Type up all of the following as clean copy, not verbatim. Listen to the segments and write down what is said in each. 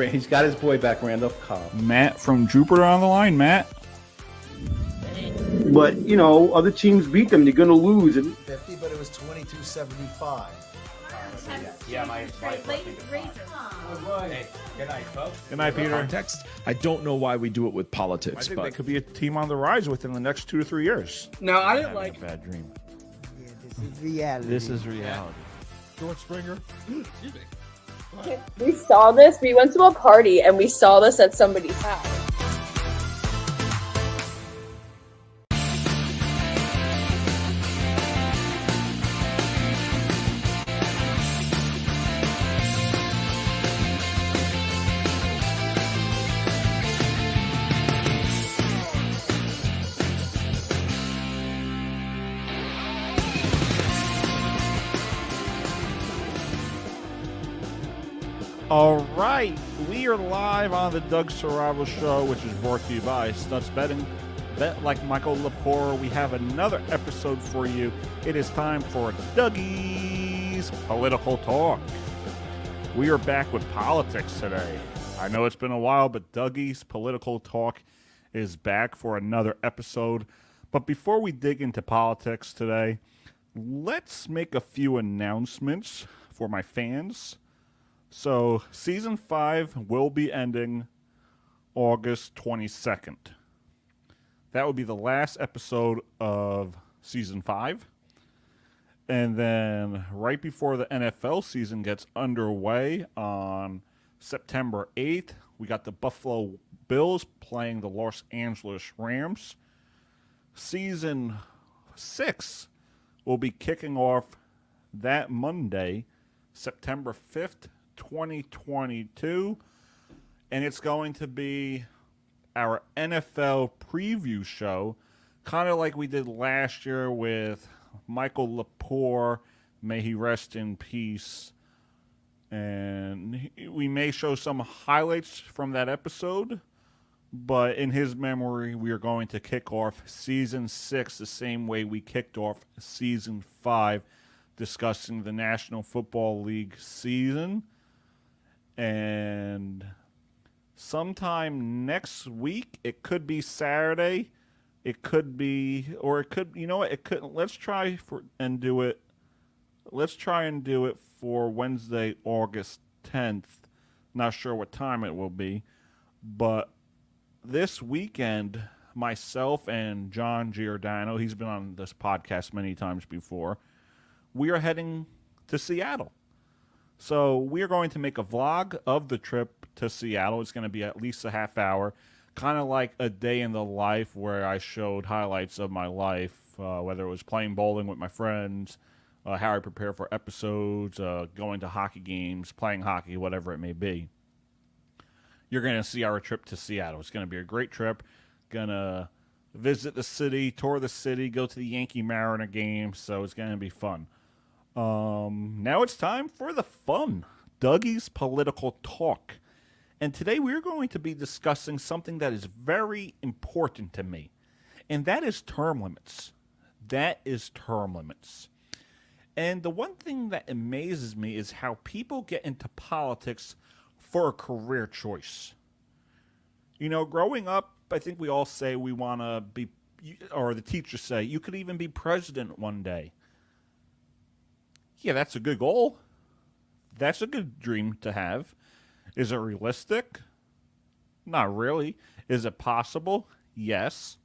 He's got his boy back, Randolph Cobb. Matt from Jupiter on the line. Matt. But, other teams beat them. They're going to lose. 50, but it was 22-75. Yeah, my Hey, good night, folks. Good night, Peter. Context. I don't know why we do it with I politics, think but they could be a team on the rise within the next 2 to 3 years. No, I didn't Having like. a bad dream. Yeah, this is reality. This is reality. George Springer. We saw this. We went to a party and we saw this at somebody's house. All right, we are live on the Doug Saravo Show, which is brought to you by Studs Betting. Bet like Michael Lepore. We have another episode for you. It is time for Dougie's Political Talk. We are back with politics today. I know it's been a while, but Dougie's Political Talk is back for another episode. But before we dig into politics today, let's make a few announcements for my fans. So, Season 5 will be ending August 22nd. That will be the last episode of Season 5. And then right before the NFL season gets underway on September 8th, we got the Buffalo Bills playing the Los Angeles Rams. Season 6 will be kicking off that Monday, September 5th, 2022, and it's going to be our NFL preview show, kind of like we did last year with Michael Lepore, may he rest in peace, and we may show some highlights from that episode, but in his memory, we are going to kick off Season 6 the same way we kicked off Season 5, discussing the National Football League season. And sometime next week, it could be Saturday, it could be, or it could, it could, let's try and do it for Wednesday, August 10th. Not sure what time it will be, but this weekend, myself and John Giordano, he's been on this podcast many times before, we are heading to Seattle. So we are going to make a vlog of the trip to Seattle. It's going to be at least a half hour, kind of like a day in the life where I showed highlights of my life, whether it was playing bowling with my friends, how I prepare for episodes, going to hockey games, playing hockey, whatever it may be. You're going to see our trip to Seattle. It's going to be a great trip. Going to visit the city, tour the city, go to the Yankee Mariner game, so it's going to be fun. Now it's time for the fun, Dougie's Political Talk. And today we're going to be discussing something that is very important to me, and that is term limits. And the one thing that amazes me is how people get into politics for a career choice. Growing up, I think we all say we want to be, or the teachers say, you could even be president one day. Yeah, that's a good goal. That's a good dream to have. Is it realistic? Not really. Is it possible? Yes.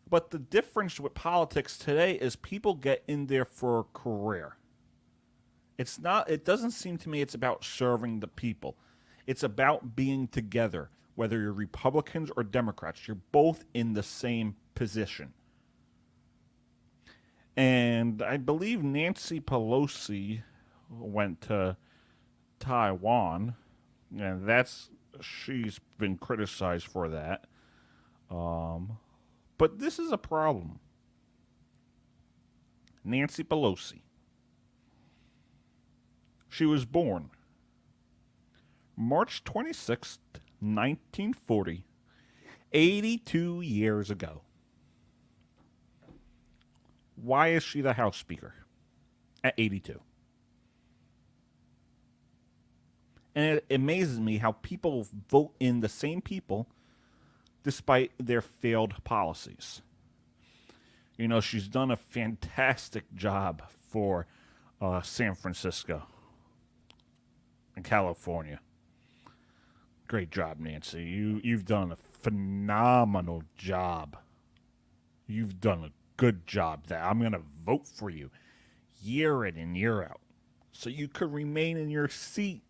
But the difference with politics today is people get in there for a career. It doesn't seem to me it's about serving the people. It's about being together. Whether you're Republicans or Democrats, you're both in the same position. And I believe Nancy Pelosi went to Taiwan, and she's been criticized for that. But this is a problem. Nancy Pelosi. She was born March 26th, 1940, 82 years ago. Why is she the House Speaker at 82? And it amazes me how people vote in the same people despite their failed policies. You know, she's done a fantastic job for San Francisco and California. Great job, Nancy. You've done a phenomenal job. You've done a good job. That I'm going to vote for you year in and year out so you could remain in your seat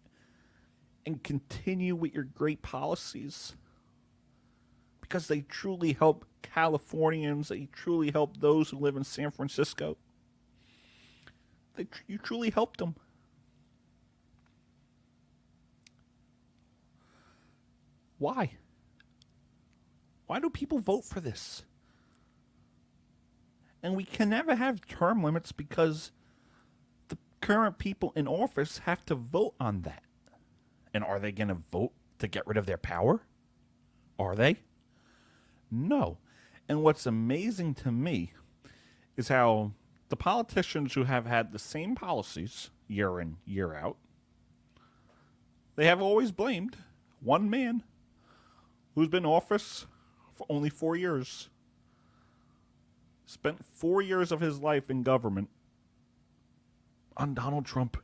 and continue with your great policies, because they truly help Californians. They truly help those who live in San Francisco. You truly helped them. Why? Why do people vote for this? And we can never have term limits because the current people in office have to vote on that. And are they going to vote to get rid of their power? Are they? No. And what's amazing to me is how the politicians who have had the same policies year in, year out, they have always blamed one man who's been in office for only 4 years. Spent 4 years of his life in government on Donald Trump.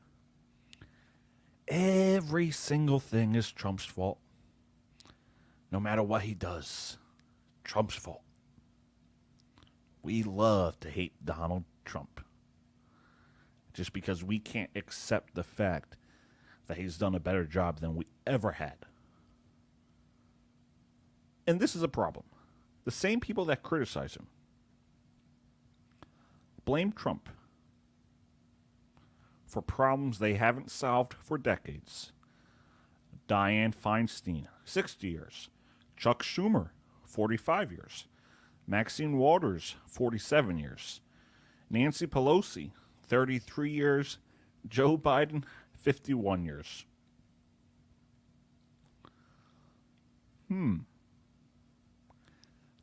Every single thing is Trump's fault. No matter what he does, Trump's fault. We love to hate Donald Trump just because we can't accept the fact that he's done a better job than we ever had. And this is a problem. The same people that criticize him blame Trump for problems they haven't solved for decades. Dianne Feinstein, 60 years. Chuck Schumer, 45 years. Maxine Waters, 47 years. Nancy Pelosi, 33 years. Joe Biden, 51 years.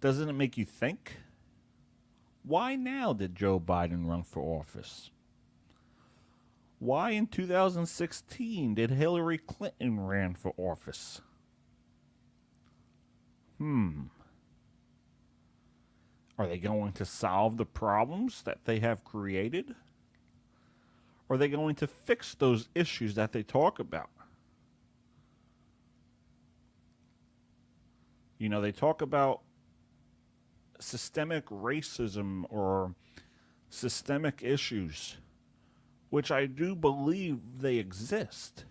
Doesn't it make you think? Why now did Joe Biden run for office? Why in 2016 did Hillary Clinton run for office? Are they going to solve the problems that they have created? Or are they going to fix those issues that they talk about? You know, they talk about systemic racism or systemic issues, which I do believe they exist.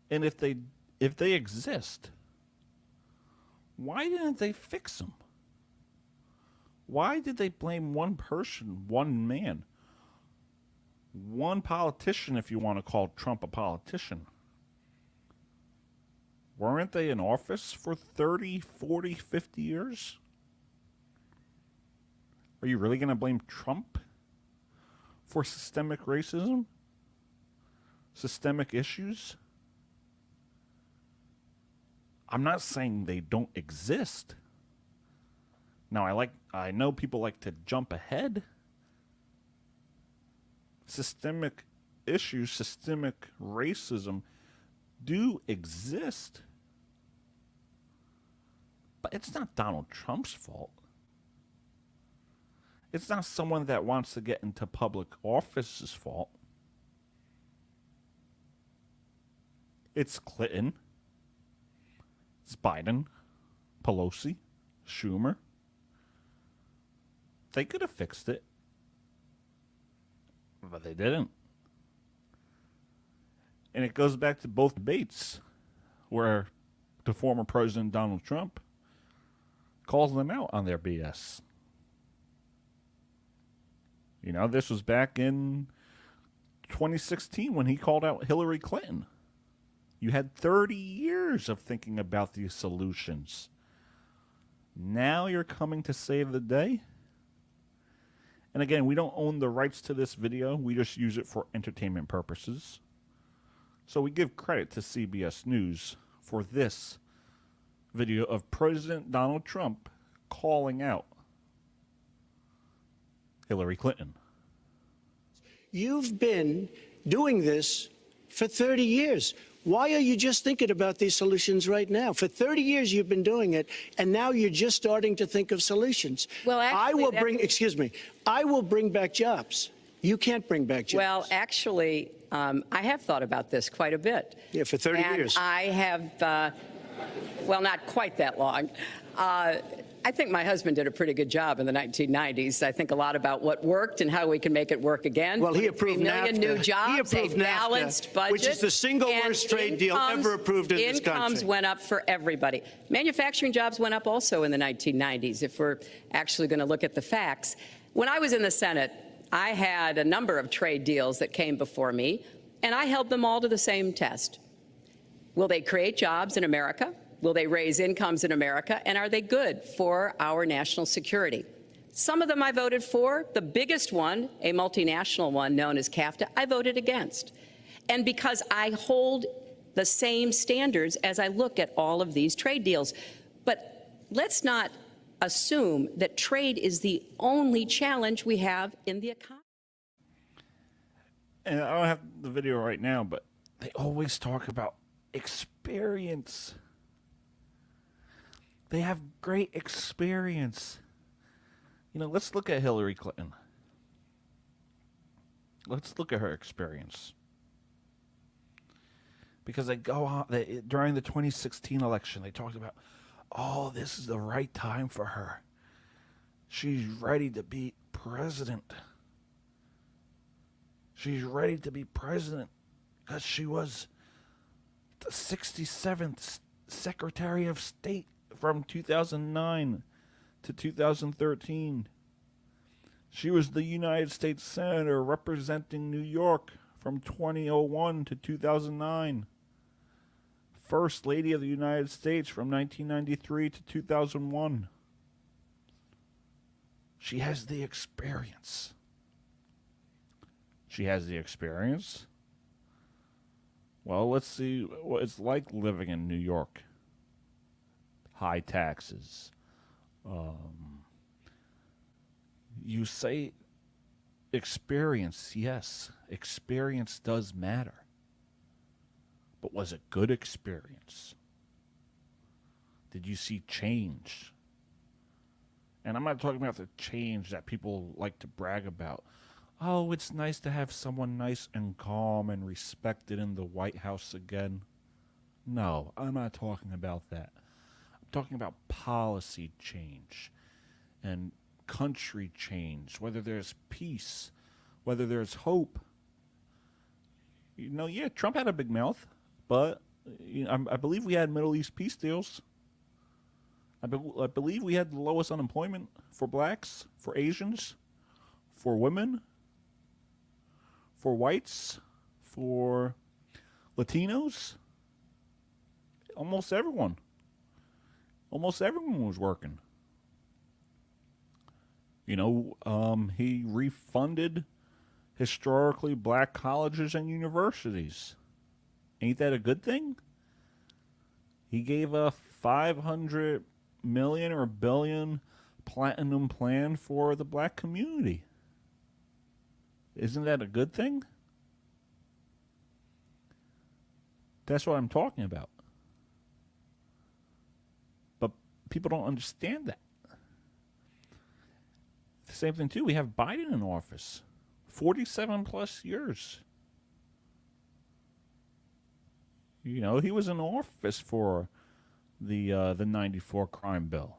And if they exist, why didn't they fix them? Why did they blame one person, one man, one politician, if you want to call Trump a politician? Weren't they in office for 30, 40, 50 years? Are you really going to blame Trump for systemic racism? Systemic issues? I'm not saying they don't exist. Now, I know people like to jump ahead. Systemic issues, systemic racism do exist. But it's not Donald Trump's fault. It's not someone that wants to get into public office's fault. It's Clinton. It's Biden, Pelosi, Schumer. They could have fixed it, but they didn't. And it goes back to both debates where the former President Donald Trump calls them out on their BS. You know, this was back in 2016 when he called out Hillary Clinton. You had 30 years of thinking about these solutions. Now you're coming to save the day? And again, we don't own the rights to this video. We just use it for entertainment purposes. So we give credit to CBS News for this video of President Donald Trump calling out Hillary Clinton. You've been doing this for 30 years. Why are you just thinking about these solutions right now? For 30 years you've been doing it, and now you're just starting to think of solutions. Well, actually, I will bring back jobs. You can't bring back jobs. Well, actually, I have thought about this quite a bit. Yeah, for 30 and years. I have, well, not quite that long. I think my husband did a pretty good job in the 1990s. I think a lot about what worked and how we can make it work again. Well, he approved 3 million NAFTA. new jobs, He approved a balanced NAFTA, budget, which is the single and worst trade deal ever approved in this country. Incomes went up for everybody. Manufacturing jobs went up also in the 1990s, if we're actually going to look at the facts. When I was in the Senate, I had a number of trade deals that came before me, and I held them all to the same test. Will they create jobs in America? Will they raise incomes in America? And are they good for our national security? Some of them I voted for. The biggest one, a multinational one known as CAFTA, I voted against. And because I hold the same standards as I look at all of these trade deals. But let's not assume that trade is the only challenge we have in the economy. And I don't have the video right now, but they always talk about experience. They have great experience. You know, let's look at Hillary Clinton. Let's look at her experience. Because they go on, during the 2016 election, they talked about, oh, this is the right time for her. She's ready to be president. She's ready to be president because she was the 67th Secretary of State from 2009 to 2013. She was the United States Senator representing New York from 2001 to 2009. First Lady of the United States from 1993 to 2001. She has the experience. She has the experience. Well, let's see what it's like living in New York. High taxes. You say experience. Yes, experience does matter. But was it good experience? Did you see change? And I'm not talking about the change that people like to brag about. Oh, it's nice to have someone nice and calm and respected in the White House again. No, I'm not talking about that. I'm talking about policy change and country change, whether there's peace, whether there's hope. You know, yeah, Trump had a big mouth, but I believe we had Middle East peace deals. I believe we had the lowest unemployment for blacks, for Asians, for women, for whites, for Latinos. Almost everyone was working. You know, he refunded historically black colleges and universities. Ain't that a good thing? He gave a $500 million or billion platinum plan for the black community. Isn't that a good thing? That's what I'm talking about. But people don't understand that. The same thing, too. We have Biden in office. 47 plus years. You know, he was in office for the 94 crime bill.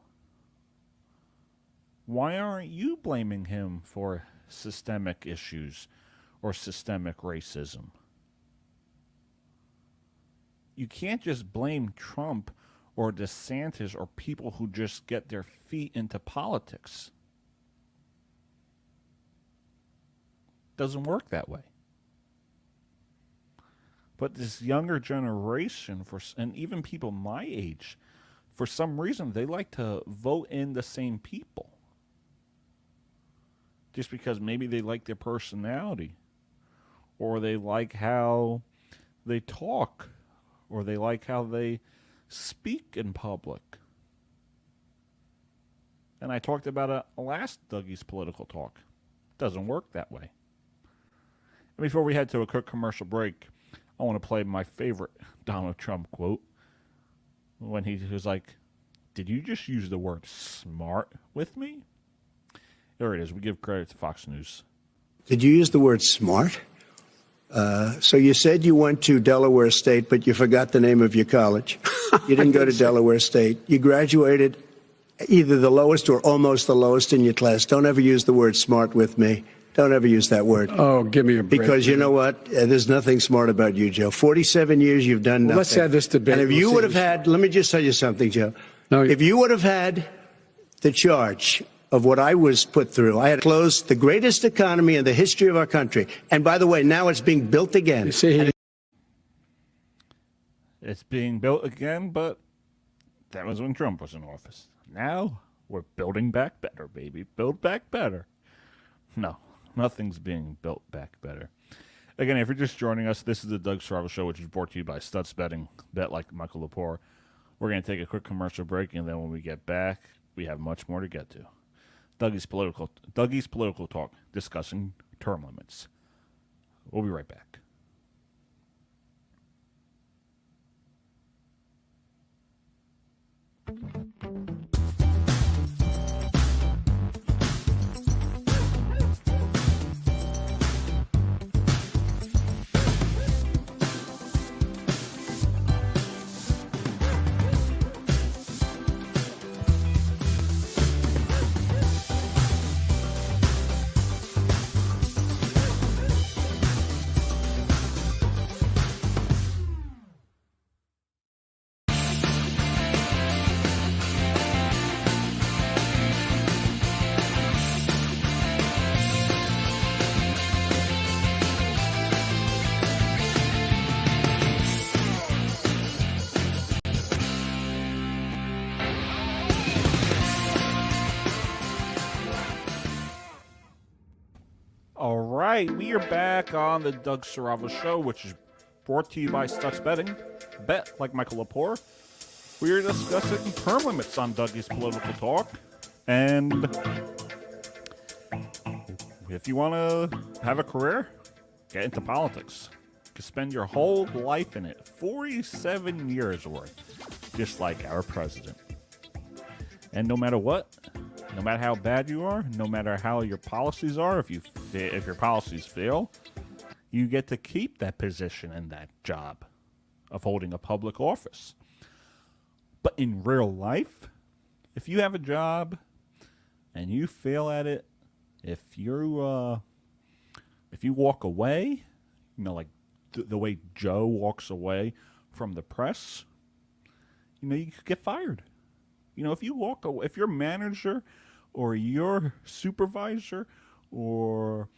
Why aren't you blaming him for systemic issues or systemic racism? You can't just blame Trump or DeSantis or people who just get their feet into politics. Doesn't work that way. But this younger generation, and even people my age, for some reason, they like to vote in the same people. Just because maybe they like their personality, or they like how they talk, or they like how they speak in public. And I talked about it last Dougie's Political Talk. Doesn't work that way. And before we head to a quick commercial break, I want to play my favorite Donald Trump quote when he was like, "Did you just use the word smart with me?" There it is. We give credit to Fox News. Did you use the word smart? So you said you went to Delaware State, but you forgot the name of your college. You didn't go to Delaware State. You graduated either the lowest or almost the lowest in your class. Don't ever use the word smart with me. Don't ever use that word. Oh, give me a break. Because you know what? There's nothing smart about you, Joe. 47 years you've done nothing. Let's have this debate. And if you would have had, let me just tell you something, Joe. No, if you would have had the charge of what I was put through, I had closed the greatest economy in the history of our country. And by the way, now it's being built again. You see, It's being built again, but that was when Trump was in office. Now we're building back better, baby. Build back better. No, nothing's being built back better. Again, if you're just joining us, this is the Doug Saravo Show, which is brought to you by Stutz Betting. Bet like Michael Lepore. We're going to take a quick commercial break, and then when we get back, we have much more to get to. Dougie's Political Talk, discussing term limits. We'll be right back. All right, we are back on the Doug Saravo Show, which is brought to you by Stutz Betting. Bet like Michael Lepore. We are discussing term limits on Dougie's Political Talk. And if you want to have a career, get into politics. You can spend your whole life in it. 47 years worth. Just like our president. And no matter what, no matter how bad you are, no matter how your policies are, if your policies fail, you get to keep that position and that job of holding a public office. But in real life, if you have a job and you fail at it, if you walk away, like the way Joe walks away from the press, you could get fired. If you walk away, if your manager or your supervisor or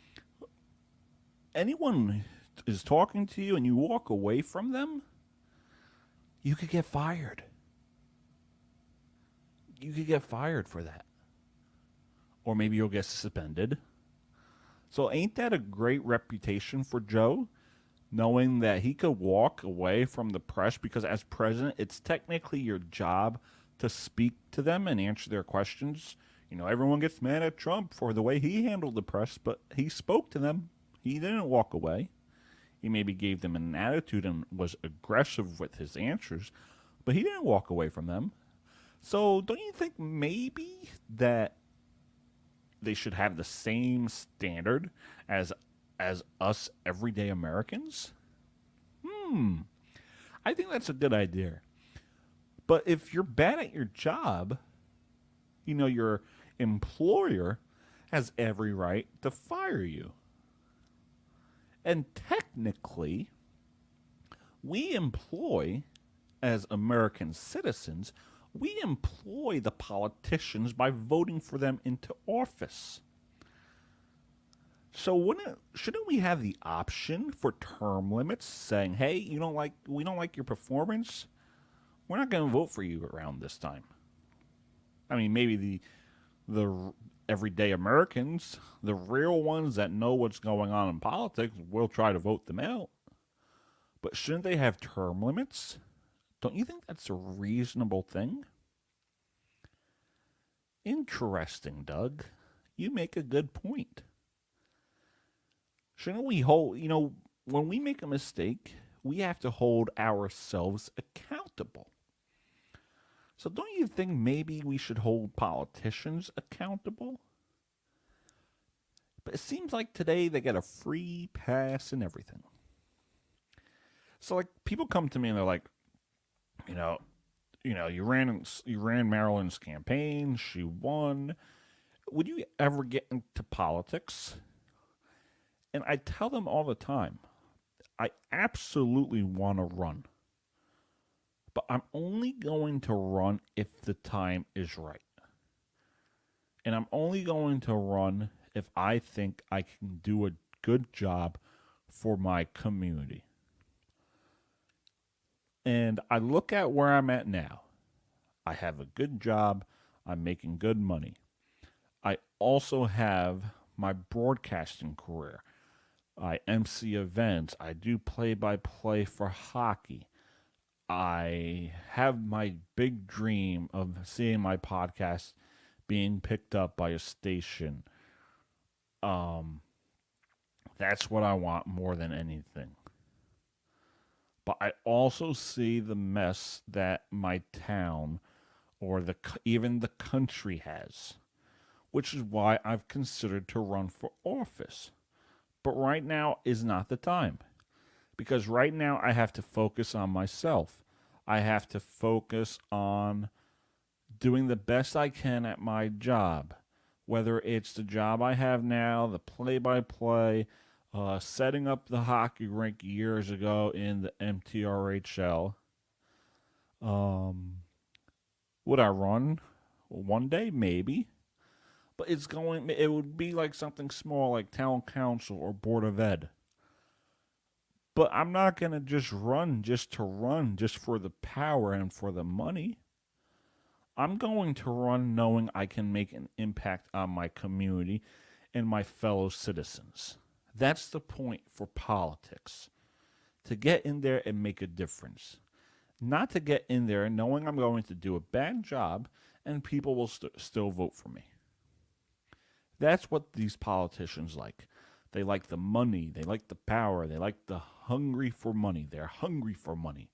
anyone is talking to you and you walk away from them, you could get fired. You could get fired for that. Or maybe you'll get suspended. So ain't that a great reputation for Joe? Knowing that he could walk away from the press because as president, it's technically your job to speak to them and answer their questions. Everyone gets mad at Trump for the way he handled the press, but he spoke to them. He didn't walk away. He maybe gave them an attitude and was aggressive with his answers, but he didn't walk away from them. So don't you think maybe that they should have the same standard as us everyday Americans? I think that's a good idea. But if you're bad at your job, your employer has every right to fire you. And technically, we employ, as American citizens, we employ the politicians by voting for them into office. So shouldn't we have the option for term limits saying, hey, we don't like your performance? We're not going to vote for you around this time. I mean, maybe the everyday Americans, the real ones that know what's going on in politics, will try to vote them out. But shouldn't they have term limits? Don't you think that's a reasonable thing? Interesting, Doug. You make a good point. Shouldn't we hold, when we make a mistake, we have to hold ourselves accountable. So don't you think maybe we should hold politicians accountable? But it seems like today they get a free pass and everything. So like people come to me and they're like, you ran Marilyn's campaign, she won. Would you ever get into politics? And I tell them all the time, I absolutely want to run. But I'm only going to run if the time is right. And I'm only going to run if I think I can do a good job for my community. And I look at where I'm at now. I have a good job. I'm making good money. I also have my broadcasting career. I MC events. I do play-by-play for hockey. I have my big dream of seeing my podcast being picked up by a station. That's what I want more than anything. But I also see the mess that my town or even the country has, which is why I've considered to run for office. But right now is not the time. Because right now I have to focus on myself. I have to focus on doing the best I can at my job. Whether it's the job I have now, the play-by-play, setting up the hockey rink years ago in the MTRHL. Would I run one day? Maybe. But it would be like something small like town council or board of ed. But I'm not going to just run just for the power and for the money. I'm going to run knowing I can make an impact on my community and my fellow citizens. That's the point for politics. To get in there and make a difference. Not to get in there knowing I'm going to do a bad job and people will still vote for me. That's what these politicians like. They like the money. They like the power. They like the hungry for money. They're hungry for money.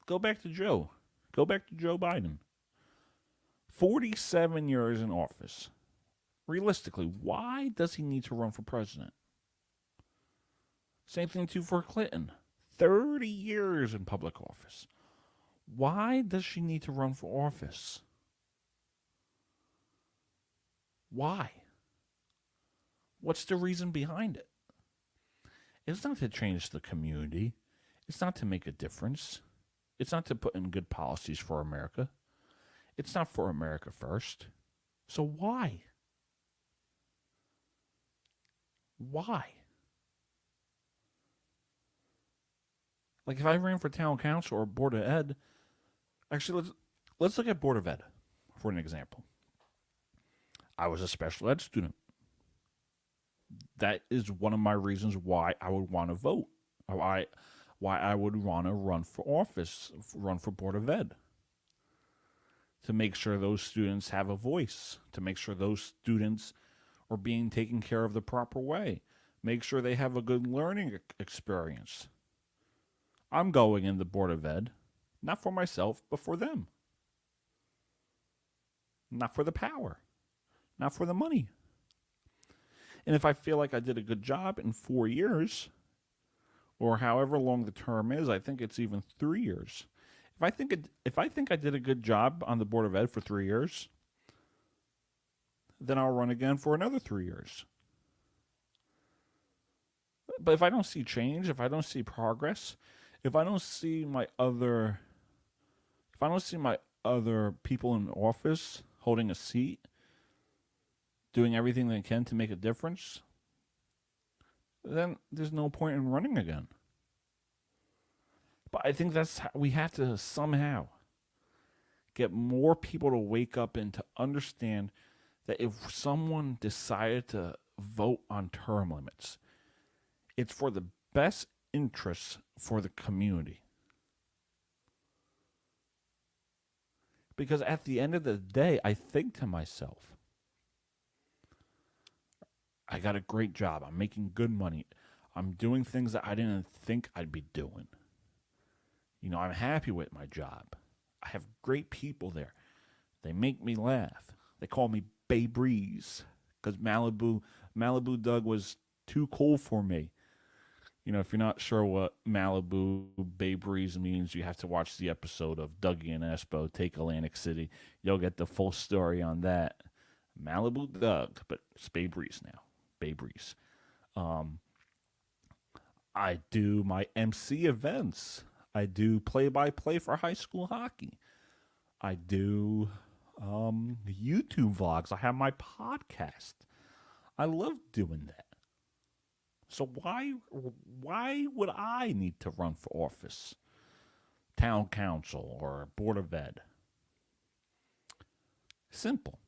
Go back to Joe. Go back to Joe Biden. 47 years in office. Realistically, why does he need to run for president? Same thing too for Clinton. 30 years in public office. Why does she need to run for office? Why? What's the reason behind it? It's not to change the community. It's not to make a difference. It's not to put in good policies for America. It's not for America first. So why? Why? Like if I ran for town council or board of ed, actually let's look at board of ed for an example. I was a special ed student. That is one of my reasons why I would want to vote. Why I would want to run for office, run for board of ed. To make sure those students have a voice. To make sure those students are being taken care of the proper way. Make sure they have a good learning experience. I'm going in the board of ed, not for myself, but for them. Not for the power. Not for the money. And if I feel like I did a good job in 4 years, or however long the term is, I think it's even 3 years. If I think I did a good job on the board of ed for 3 years, then I'll run again for another 3 years. But if I don't see change, if I don't see progress, if I don't see my other people in office holding a seat, doing everything they can to make a difference, then there's no point in running again. But I think that's how we have to somehow get more people to wake up and to understand that if someone decided to vote on term limits, it's for the best interests for the community. Because at the end of the day, I think to myself, I got a great job. I'm making good money. I'm doing things that I didn't think I'd be doing. You know, I'm happy with my job. I have great people there. They make me laugh. They call me Bay Breeze because Malibu Doug was too cool for me. You know, if you're not sure what Malibu Bay Breeze means, you have to watch the episode of Dougie and Espo Take Atlantic City. You'll get the full story on that. Malibu Doug, but it's Bay Breeze now. Bay Breeze. I do my MC events. I do play-by-play for high school hockey. I do YouTube vlogs. I have my podcast. I love doing that. So why would I need to run for office, town council, or board of ed? Simple.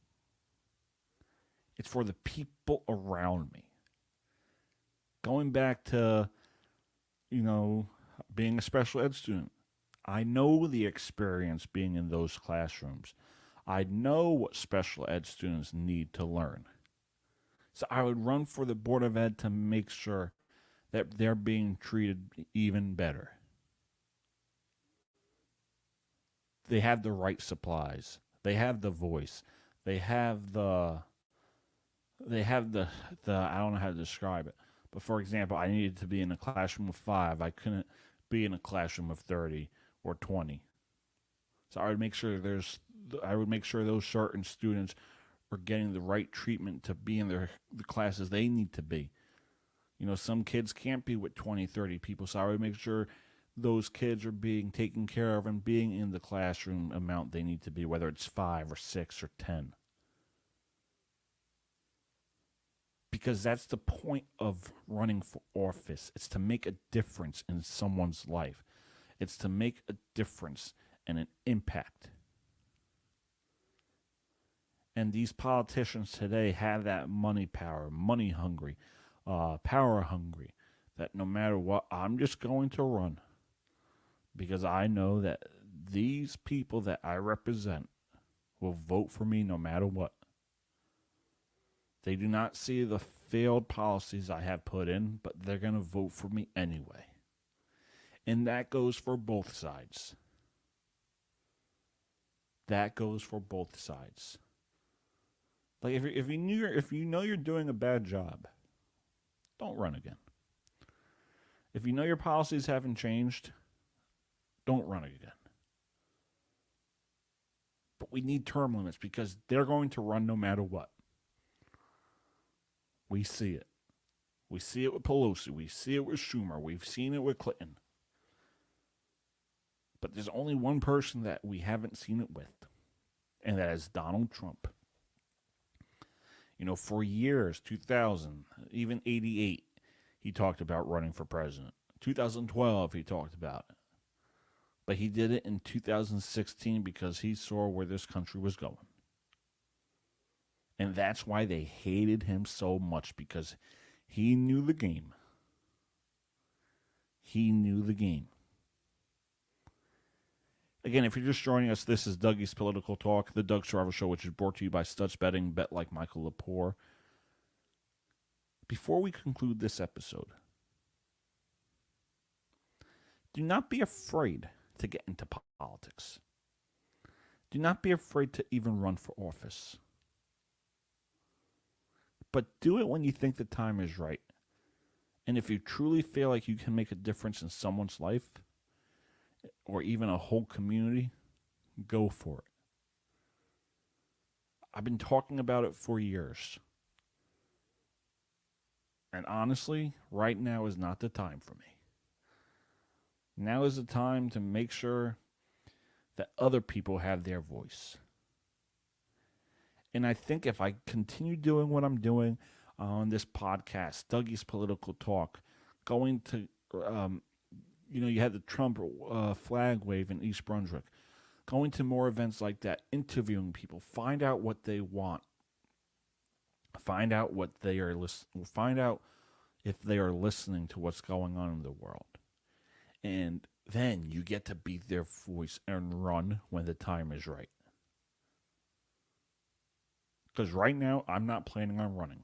It's for the people around me. Going back to, you know, being a special ed student, I know the experience being in those classrooms. I know what special ed students need to learn. So I would run for the Board of Ed to make sure that they're being treated even better. They have the right supplies. They have the voice. They have the I don't know how to describe it. But for example, I needed to be in a classroom of 5. I couldn't be in a classroom of 30 or 20. So I would make sure those certain students are getting the right treatment to be in the classes they need to be. You know, some kids can't be with 20, 30 people, so I would make sure those kids are being taken care of and being in the classroom amount they need to be, whether it's 5 or 6 or 10. Because that's the point of running for office. It's to make a difference in someone's life. It's to make a difference and an impact. And these politicians today have that money power, money hungry, power hungry, that no matter what, I'm just going to run. Because I know that these people that I represent will vote for me no matter what. They do not see the failed policies I have put in, but they're going to vote for me anyway. And that goes for both sides. That goes for both sides. Like if you know you're doing a bad job, don't run again. If you know your policies haven't changed, don't run again. But we need term limits because they're going to run no matter what. We see it. We see it with Pelosi. We see it with Schumer. We've seen it with Clinton. But there's only one person that we haven't seen it with, and that is Donald Trump. You know, for years, 2000, even 88, he talked about running for president. 2012, he talked about it. But he did it in 2016 because he saw where this country was going. And that's why they hated him so much, because he knew the game. He knew the game. Again, if you're just joining us, this is Dougie's Political Talk, the Doug Saravo Show, which is brought to you by Stutz Betting, bet like Michael Lepore. Before we conclude this episode, do not be afraid to get into politics. Do not be afraid to even run for office. But do it when you think the time is right. And if you truly feel like you can make a difference in someone's life, or even a whole community, go for it. I've been talking about it for years. And honestly, right now is not the time for me. Now is the time to make sure that other people have their voice. And I think if I continue doing what I'm doing on this podcast, Dougie's Political Talk, going to, you had the Trump flag wave in East Brunswick, going to more events like that, interviewing people, find out what they want, find out what they are find out if they are listening to what's going on in the world. And then you get to be their voice and run when the time is right. Because right now, I'm not planning on running.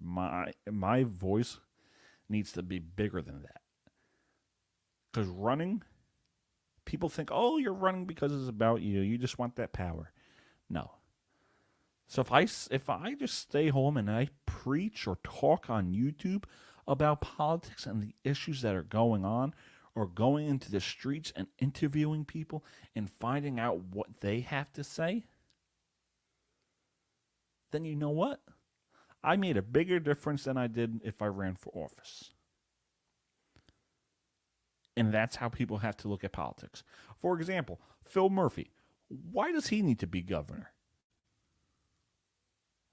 My voice needs to be bigger than that. Because running, people think, oh, you're running because it's about you. You just want that power. No. So if I just stay home and I preach or talk on YouTube about politics and the issues that are going on, or going into the streets and interviewing people and finding out what they have to say, then you know what? I made a bigger difference than I did if I ran for office. And that's how people have to look at politics. For example, Phil Murphy. Why does he need to be governor?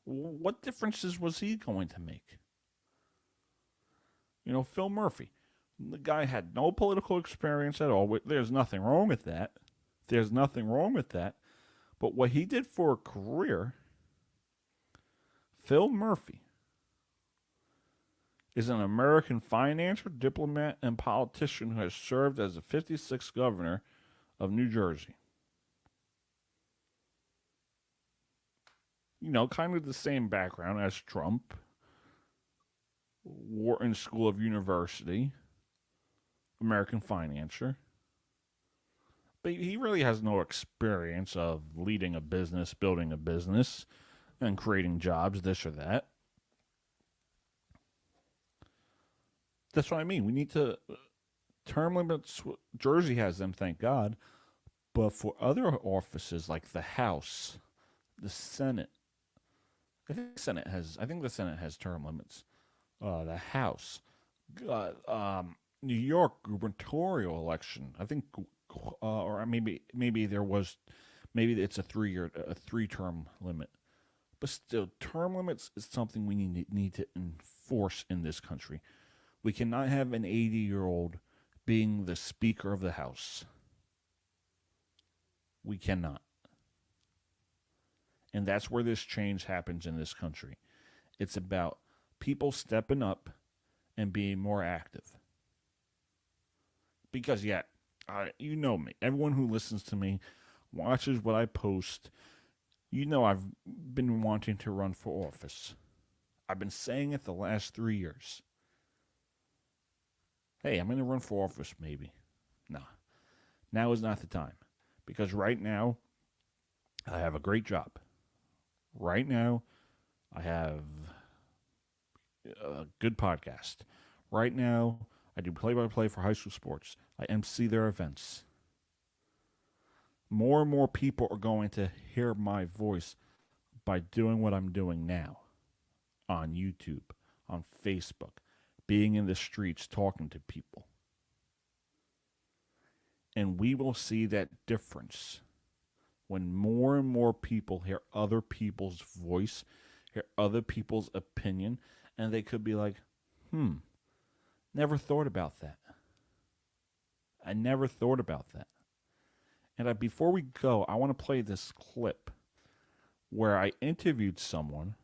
What differences was he going to make? You know, Phil Murphy. The guy had no political experience at all. There's nothing wrong with that. There's nothing wrong with that. But what he did for a career, Phil Murphy is an American financier, diplomat, and politician who has served as the 56th governor of New Jersey. You know, kind of the same background as Trump. Wharton School of University. American financier. But he really has no experience of leading a business, building a business, and creating jobs, this or that. That's what I mean. We need to term limits. Jersey has them, thank God. But for other offices like the House, the Senate, I think the Senate has term limits. The House, New York gubernatorial election. I think, or maybe it's a 3-term limit. But still, term limits is something we need to enforce in this country. We cannot have an 80-year-old being the Speaker of the House. We cannot. And that's where this change happens in this country. It's about people stepping up and being more active. Because, you know me. Everyone who listens to me, watches what I post, you know I've been wanting to run for office. I've been saying it the last 3 years. Hey, I'm going to run for office maybe. No. Now is not the time. Because right now, I have a great job. Right now, I have a good podcast. Right now, I do play-by-play for high school sports. I MC their events. More and more people are going to hear my voice by doing what I'm doing now. On YouTube, on Facebook, being in the streets, talking to people. And we will see that difference when more and more people hear other people's voice, hear other people's opinion, and they could be like, never thought about that. I never thought about that. And before we go, I want to play this clip where I interviewed someone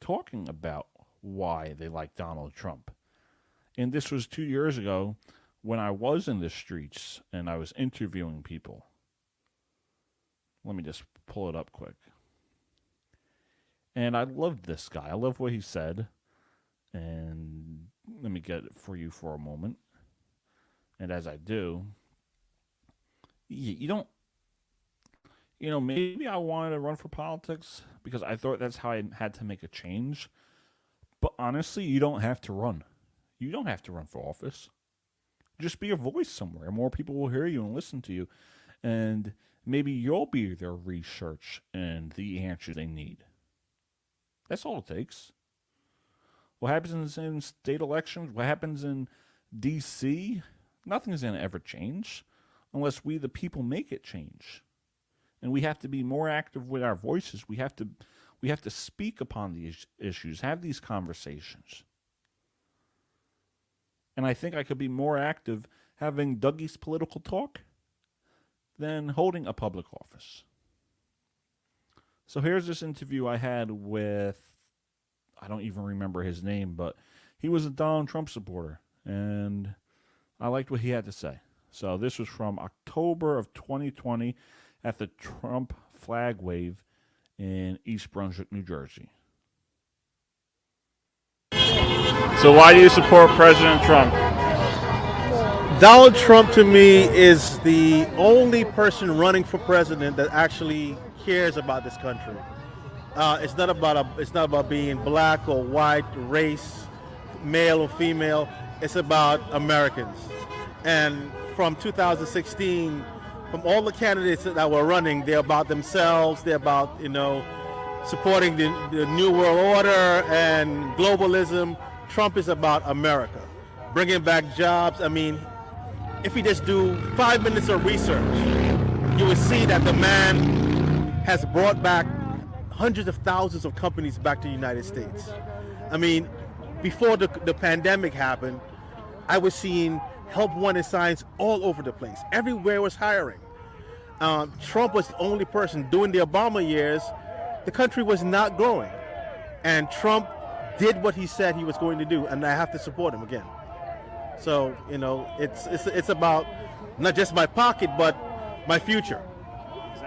talking about why they like Donald Trump. And this was 2 years ago when I was in the streets and I was interviewing people. Let me just pull it up quick. And I loved this guy. I love what he said. And let me get it for you for a moment. And as I do, maybe I wanted to run for politics because I thought that's how I had to make a change. But honestly, you don't have to run. You don't have to run for office. Just be a voice somewhere. More people will hear you and listen to you. And maybe you'll be their research and the answer they need. That's all it takes. What happens in state elections, what happens in D.C., nothing's going to ever change unless we, the people, make it change. And we have to be more active with our voices. We have to speak upon these issues, have these conversations. And I think I could be more active having Dougie's political talk than holding a public office. So here's this interview I had with, I don't even remember his name, but he was a Donald Trump supporter, and I liked what he had to say. So this was from October of 2020 at the Trump flag wave in East Brunswick, New Jersey. So why do you support President Trump? Donald Trump, to me, is the only person running for president that actually cares about this country. It's not about being black or white, race, male or female. It's about Americans. And from 2016, from all the candidates that were running, they're about themselves. They're about, supporting the New World Order and globalism. Trump is about America, bringing back jobs. I mean, if you just do 5 minutes of research, you will see that the man has brought back hundreds of thousands of companies back to the United States. I mean, before the pandemic happened, I was seeing help wanted signs all over the place. Everywhere was hiring. Trump was the only person. During the Obama years, the country was not growing. And Trump did what he said he was going to do, and I have to support him again. So, it's about not just my pocket, but my future.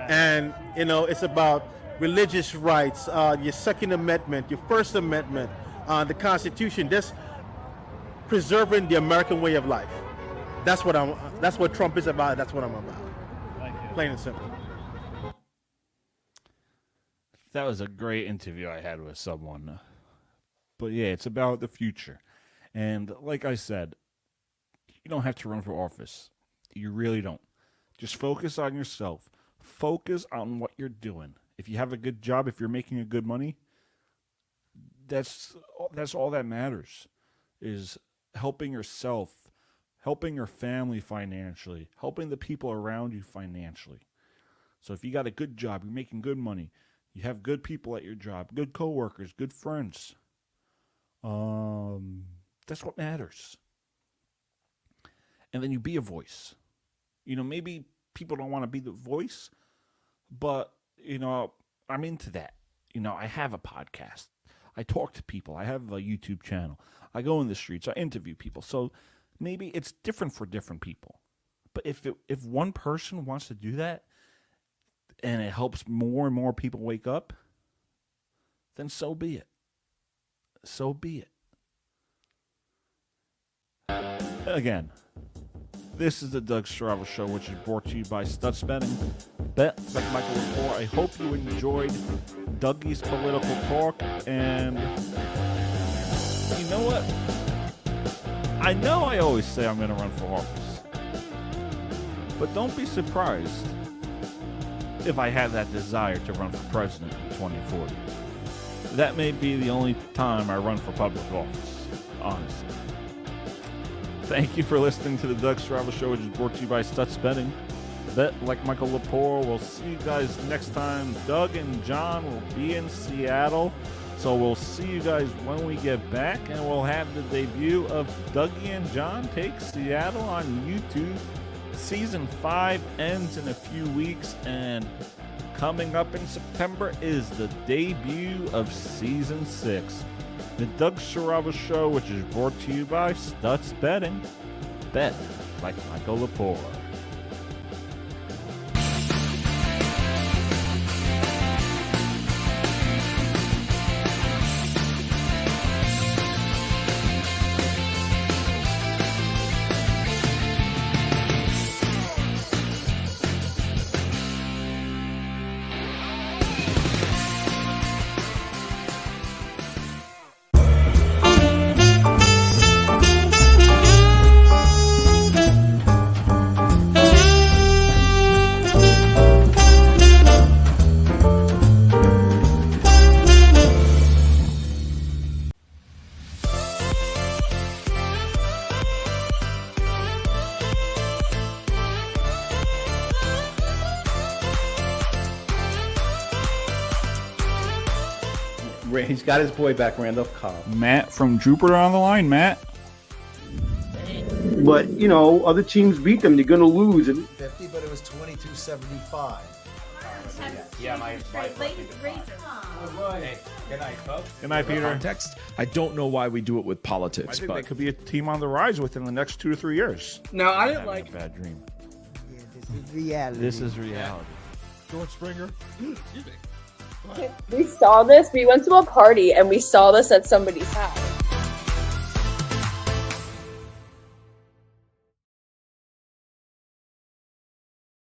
And, it's about religious rights, your Second Amendment, your First Amendment, the Constitution, just preserving the American way of life. That's what Trump is about. That's what I'm about. Thank you. Plain and simple. That was a great interview I had with someone. But yeah, it's about the future. And like I said, you don't have to run for office. You really don't. Just focus on yourself. Focus on what you're doing. If you have a good job, if you're making a good money, that's all that matters, is helping yourself, helping your family financially, helping the people around you financially. So if you got a good job, you're making good money, you have good people at your job, good coworkers, good friends, that's what matters. And then you be a voice. Maybe people don't want to be the voice, but, I'm into that. I have a podcast. I talk to people. I have a YouTube channel. I go in the streets. I interview people. So maybe it's different for different people. But if one person wants to do that and it helps more and more people wake up, then so be it. So be it. Again, this is the Doug Strava Show, which is brought to you by Stutz Betting. Bet like Michael Lepore. I hope you enjoyed Dougie's political talk. And you know what? I know I always say I'm going to run for office. But don't be surprised if I had that desire to run for president in 2040. That may be the only time I run for public office, honestly. Thank you for listening to the Doug Strava Show, which is brought to you by Stutz Betting. Bet like Michael Lepore. We'll see you guys next time. Doug and John will be in Seattle. So we'll see you guys when we get back, and we'll have the debut of Dougie and John Take Seattle on YouTube. Season 5 ends in a few weeks, and coming up in September is the debut of Season 6. The Doug Strava Show, which is brought to you by Stutz Betting. Bet like Michael Lepore. He's got his boy back, Randolph Cobb. Matt from Jupiter on the line. Matt. But, other teams beat them. They're going to lose. 50, but it was 22-75. Yeah, my hey, good night, folks. Good night, Peter. Context. I don't know why we do it with I politics, think but they could be a team on the rise within the next 2 to 3 years. No, I didn't Having like a bad dream. Yeah, this is reality. This is reality. George Springer. We saw this. We went to a party and we saw this at somebody's house.